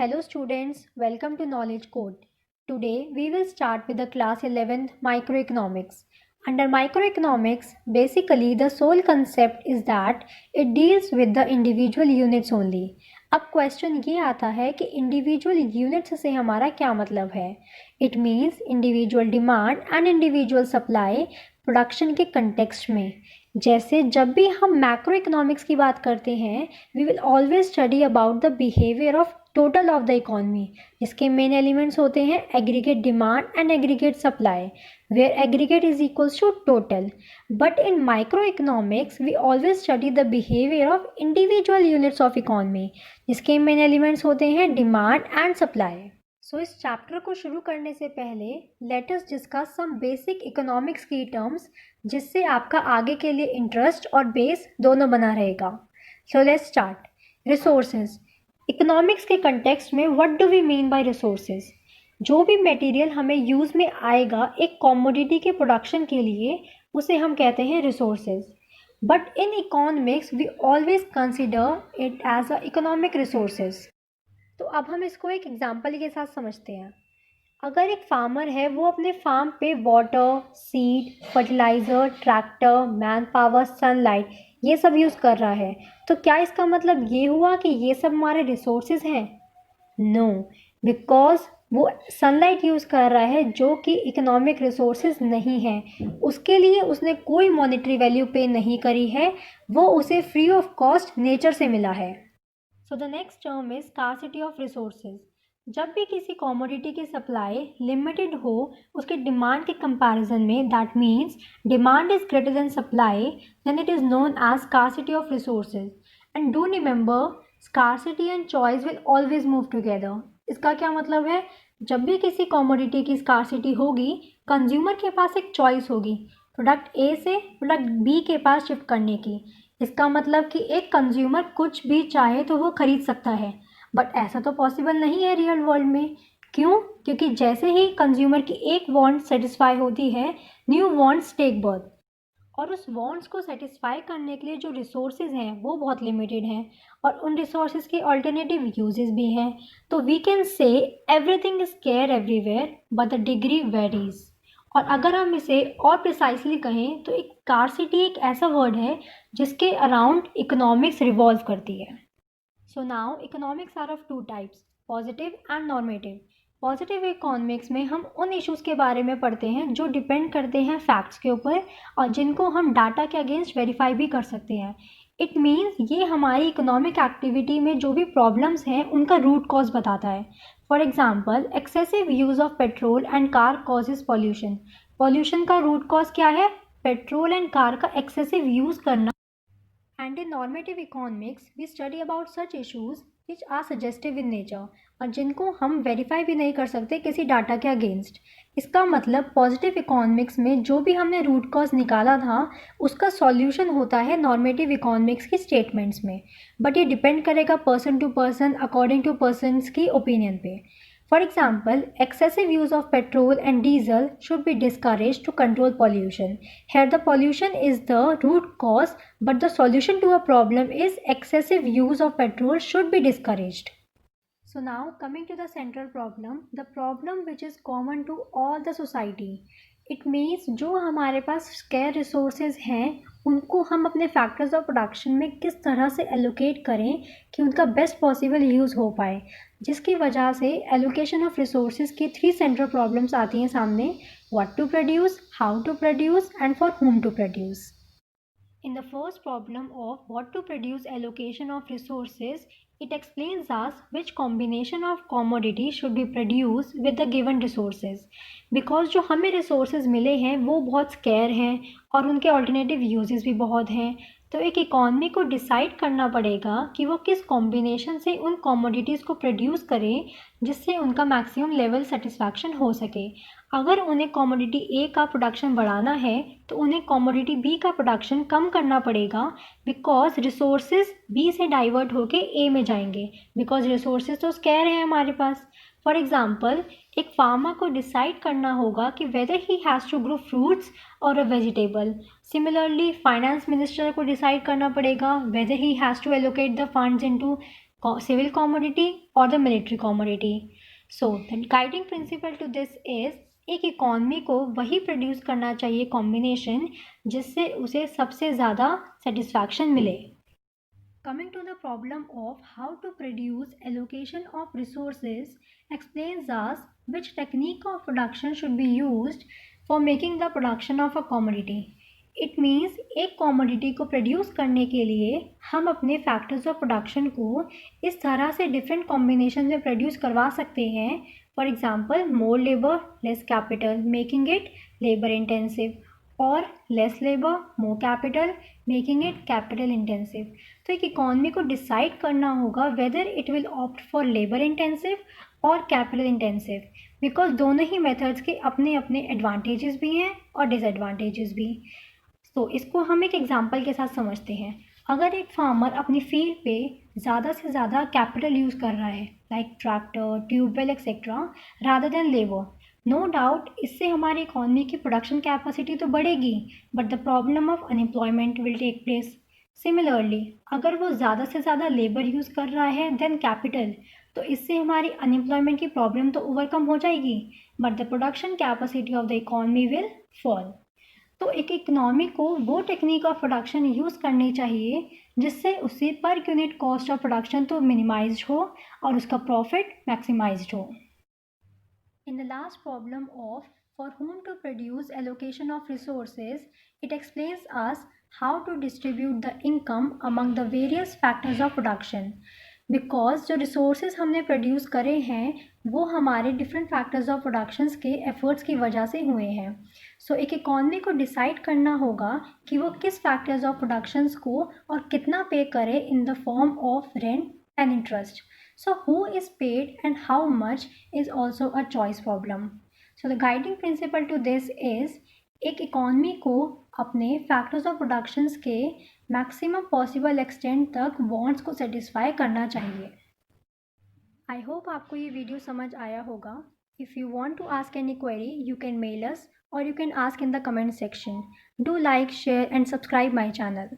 Hello students, welcome to Knowledge Code. Today we will start with the class 11th microeconomics. Under microeconomics, basically the sole concept is that it deals with the individual units only. अब question ये आता है कि individual units से हमारा क्या मतलब है. It means individual demand and individual supply production के कंटेक्स्ट में. जैसे जब भी हम मैक्रो इकोनॉमिक्स की बात करते हैं we will always study about the behaviour of total of the economy, जिसके मेन एलिमेंट्स होते हैं aggregate demand and aggregate supply, where aggregate is equals to total. But in micro economics we always study the behaviour of individual units of economy, जिसके main elements होते हैं demand and supply. सो इस chapter को शुरू करने से पहले let us discuss some basic economics की टर्म्स, जिससे आपका आगे के लिए इंटरेस्ट और बेस दोनों बना रहेगा. So let's start. Resources. Economics के कंटेक्स्ट में what do we mean by resources? जो भी मटेरियल हमें यूज़ में आएगा एक कमोडिटी के प्रोडक्शन के लिए उसे हम कहते हैं resources. But in economics we always consider it as a economic resources. तो अब हम इसको एक एग्जांपल के साथ समझते हैं. अगर एक फार्मर है वो अपने फार्म पे water, seed, fertiliser, tractor, man power, sunlight ये सब यूज़ कर रहा है, तो क्या इसका मतलब ये हुआ कि ये सब हमारे रिसोर्सेज हैं? नो, बिकॉज वो सनलाइट यूज़ कर रहा है जो कि इकोनॉमिक रिसोर्सेज नहीं है. उसके लिए उसने कोई मॉनेटरी वैल्यू पे नहीं करी है, वो उसे फ्री ऑफ कॉस्ट नेचर से मिला है. So the next term is scarcity of resources. जब भी किसी कमोडिटी की सप्लाई लिमिटेड हो उसके डिमांड के कंपैरिजन में, that means demand is greater than supply, then it is known as scarcity of resources. And do remember, scarcity and choice will always move together. इसका क्या मतलब है? जब भी किसी कमोडिटी की स्कार्सिटी होगी कंज्यूमर के पास एक चॉइस होगी प्रोडक्ट ए से प्रोडक्ट बी के पास शिफ्ट करने की. इसका मतलब कि एक कंज्यूमर कुछ भी चाहे तो वो खरीद सकता है, बट ऐसा तो पॉसिबल नहीं है रियल वर्ल्ड में. क्यों? क्योंकि जैसे ही कंज्यूमर की एक वांट सेटिस्फाई होती है न्यू वांट्स टेक बर्थ, और उस वांट्स को सेटिस्फाई करने के लिए जो रिसोर्सेज हैं वो बहुत लिमिटेड हैं और उन रिसोर्सेज के अल्टरनेटिव यूजेस भी हैं. तो we can say everything is care everywhere but the degree varies. और अगर हम इसे और प्रिसाइसली कहें तो एक स्कार्सिटी एक ऐसा वर्ड है जिसके अराउंड इकोनॉमिक्स रिवॉल्व करती है. So now economics are of two types, positive and normative. Positive economics में हम उन इश्यूज़ के बारे में पढ़ते हैं जो डिपेंड करते हैं फैक्ट्स के ऊपर और जिनको हम डाटा के अगेंस्ट वेरीफाई भी कर सकते हैं. इट मीन्स ये हमारी इकोनॉमिक एक्टिविटी में जो भी प्रॉब्लम्स हैं उनका रूट कॉज बताता है. For example, excessive use of petrol and car causes pollution. Pollution का रूट कॉज क्या है? पेट्रोल एंड कार का एक्सेसिव यूज़ करना. And in normative economics, we study about such issues which are suggestive in nature और जिनको हम verify भी नहीं कर सकते किसी डाटा के अगेंस्ट. इसका मतलब पॉजिटिव इकोनॉमिक्स में जो भी हमने रूट कॉज निकाला था उसका सॉल्यूशन होता है नॉर्मेटिव इकोनॉमिक्स की स्टेटमेंट्स में. बट ये डिपेंड करेगा person to person according to persons की ओपिनियन पे. For example, excessive use of petrol and diesel should be discouraged to control pollution. Here the pollution is the root cause, but the solution to a problem is excessive use of petrol should be discouraged. So now coming to the central problem, the problem which is common to all the society. It means जो हमारे पास square resources हैं उनको हम अपने factors of production में किस तरह से एलोकेट करें कि उनका बेस्ट पॉसिबल यूज़ हो पाए, जिसकी वजह से एलोकेशन ऑफ रिसोर्सेज की 3 सेंट्रल प्रॉब्लम्स आती हैं सामने: what to produce, how to produce and for whom to produce. In the first problem of what to produce allocation of resources, it explains us which combination of commodity should be produced with the given resources. Because जो हमें resources मिले हैं वो बहुत scarce हैं और उनके alternative uses भी बहुत हैं, तो एक इकॉनमी को डिसाइड करना पड़ेगा कि वो किस कॉम्बिनेशन से उन कमोडिटीज़ को प्रोड्यूस करें जिससे उनका मैक्सिमम लेवल सेटिस्फैक्शन हो सके. अगर उन्हें कमोडिटी ए का प्रोडक्शन बढ़ाना है तो उन्हें कमोडिटी बी का प्रोडक्शन कम करना पड़ेगा, बिकॉज रिसोर्सेज बी से डाइवर्ट होके ए में जाएंगे, बिकॉज रिसोर्सेज तो स्केयर हैं हमारे पास. फॉर एग्जाम्पल, एक फार्मर को डिसाइड करना होगा कि whether he has to grow fruits और a vegetable. Similarly finance minister को डिसाइड करना पड़ेगा whether he has to allocate the funds into civil commodity or the military commodity. So the guiding principle to this is एक economy को वही produce करना चाहिए combination जिससे उसे सबसे ज़्यादा सेटिस्फैक्शन मिले. Coming to the problem of how to produce allocation of resources explains us which technique of production should be used for making the production of a commodity. It means एक commodity को produce करने के लिए हम अपने factors of production को इस तरह से different combinations में produce करवा सकते हैं. For example, more labor, less capital, making it labor intensive. और less labour more capital making it capital intensive. तो एक इकॉनमी को डिसाइड करना होगा whether it will opt for labour intensive और कैपिटल इंटेंसिव, बिकॉज दोनों ही मेथड्स के अपने अपने एडवांटेजेस भी हैं और डिसएडवांटेजेस भी. तो इसको हम एक एग्जांपल के साथ समझते हैं. अगर एक फार्मर अपनी फील्ड पे ज़्यादा से ज़्यादा कैपिटल यूज़ कर रहा है like tractor, tubewell etcetera rather than labour, no doubt इससे हमारी इकॉनमी की प्रोडक्शन कैपेसिटी तो बढ़ेगी, but the problem of unemployment will take place. Similarly अगर वो ज़्यादा से ज़्यादा लेबर यूज़ कर रहा है देन कैपिटल, तो इससे हमारी अनएम्प्लॉयमेंट की प्रॉब्लम तो ओवरकम हो जाएगी, but the production capacity of the economy will fall. तो एक इकनॉमी को वो टेक्निक ऑफ प्रोडक्शन यूज़ करनी चाहिए जिससे उससे per unit cost of production तो मिनिमाइज हो और उसका प्रॉफिट मैक्सिमाइज्ड हो. In the last problem of for whom to produce allocation of resources, it explains us how to distribute the income among the various factors of production. Because जो resources हमने produce करे हैं वो हमारे different factors of productions के efforts की वजह से हुए हैं. So एक economy को decide करना होगा कि वो किस factors of productions को और कितना pay करे in the form of rent and interest. So who is paid and how much is also a choice problem. So the guiding principle to this is एक इकॉनमी को अपने factors of productions के maximum possible extent तक wants को satisfy करना चाहिए. I hope आपको ये वीडियो समझ आया होगा. If you want to ask any query you can mail us or you can ask in the comment section. Do like, share and subscribe my channel.